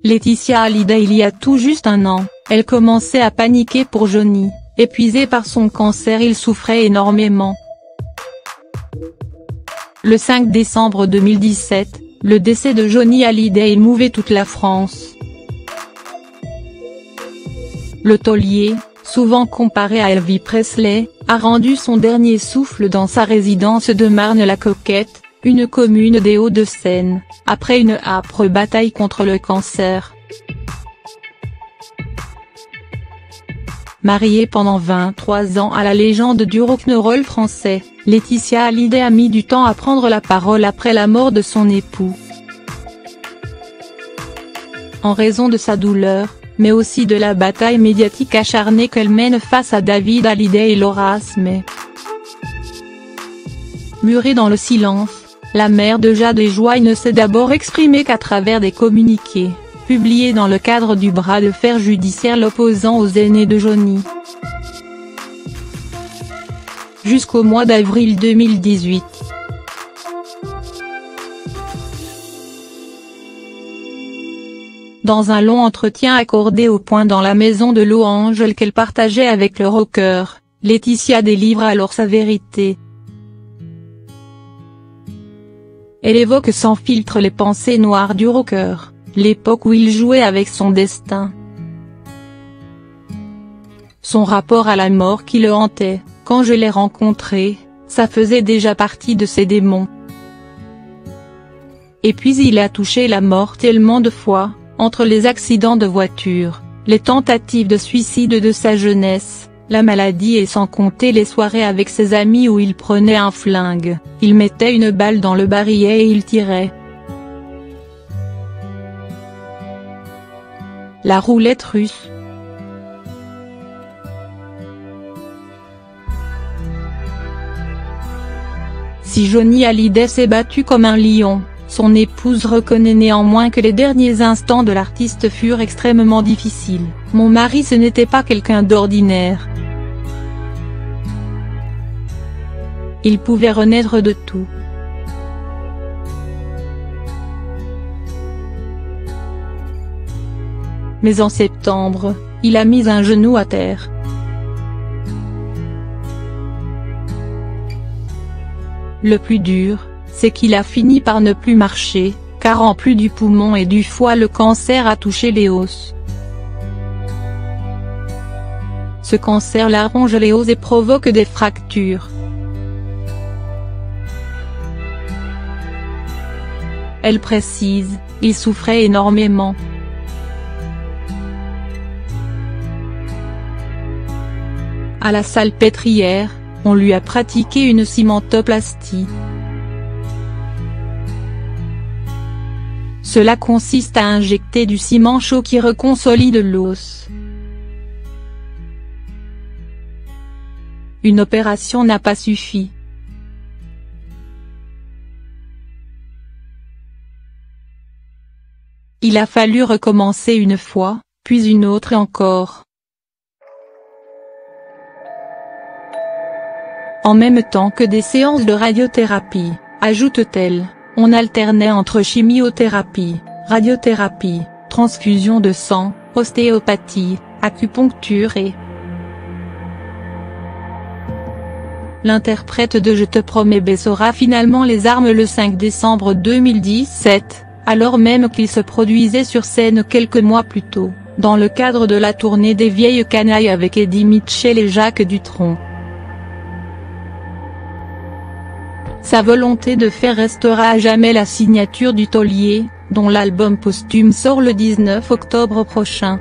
Laetitia Hallyday. Il y a tout juste un an, elle commençait à paniquer pour Johnny, épuisé par son cancer. Il souffrait énormément. Le 5 décembre 2017, le décès de Johnny Hallyday émouvait toute la France. Le taulier, souvent comparé à Elvis Presley, a rendu son dernier souffle dans sa résidence de Marne-la-Coquette, une commune des Hauts-de-Seine, après une âpre bataille contre le cancer. Mariée pendant 23 ans à la légende du rock'n'roll français, Laetitia Hallyday a mis du temps à prendre la parole après la mort de son époux. En raison de sa douleur, mais aussi de la bataille médiatique acharnée qu'elle mène face à David Hallyday et Laura Smith. Murée dans le silence, la mère de Jade et Joy ne s'est d'abord exprimée qu'à travers des communiqués, publiés dans le cadre du bras de fer judiciaire l'opposant aux aînés de Johnny. Jusqu'au mois d'avril 2018. Dans un long entretien accordé au Point dans la maison de Los Angeles qu'elle partageait avec le rocker, Laetitia délivre alors sa vérité. Elle évoque sans filtre les pensées noires du rocker, l'époque où il jouait avec son destin. Son rapport à la mort qui le hantait, quand je l'ai rencontré, ça faisait déjà partie de ses démons. Et puis il a touché la mort tellement de fois, entre les accidents de voiture, les tentatives de suicide de sa jeunesse, la maladie et sans compter les soirées avec ses amis où il prenait un flingue, il mettait une balle dans le barillet et il tirait. La roulette russe. Si Johnny Hallyday s'est battu comme un lion, son épouse reconnaît néanmoins que les derniers instants de l'artiste furent extrêmement difficiles. Mon mari, ce n'était pas quelqu'un d'ordinaire. Il pouvait renaître de tout. Mais en septembre, il a mis un genou à terre. Le plus dur, c'est qu'il a fini par ne plus marcher, car en plus du poumon et du foie le cancer a touché les os. Ce cancer ronge les os et provoque des fractures. Elle précise, il souffrait énormément. À la Salpêtrière, on lui a pratiqué une cimentoplastie. Cela consiste à injecter du ciment chaud qui reconsolide l'os. Une opération n'a pas suffi. Il a fallu recommencer une fois, puis une autre et encore. En même temps que des séances de radiothérapie, ajoute-t-elle, on alternait entre chimiothérapie, radiothérapie, transfusion de sang, ostéopathie, acupuncture et... L'interprète de Je te promets baissera finalement les armes le 5 décembre 2017, alors même qu'il se produisait sur scène quelques mois plus tôt, dans le cadre de la tournée des Vieilles Canailles avec Eddie Mitchell et Jacques Dutronc. Sa volonté de faire restera à jamais la signature du taulier, dont l'album posthume sort le 19 octobre prochain.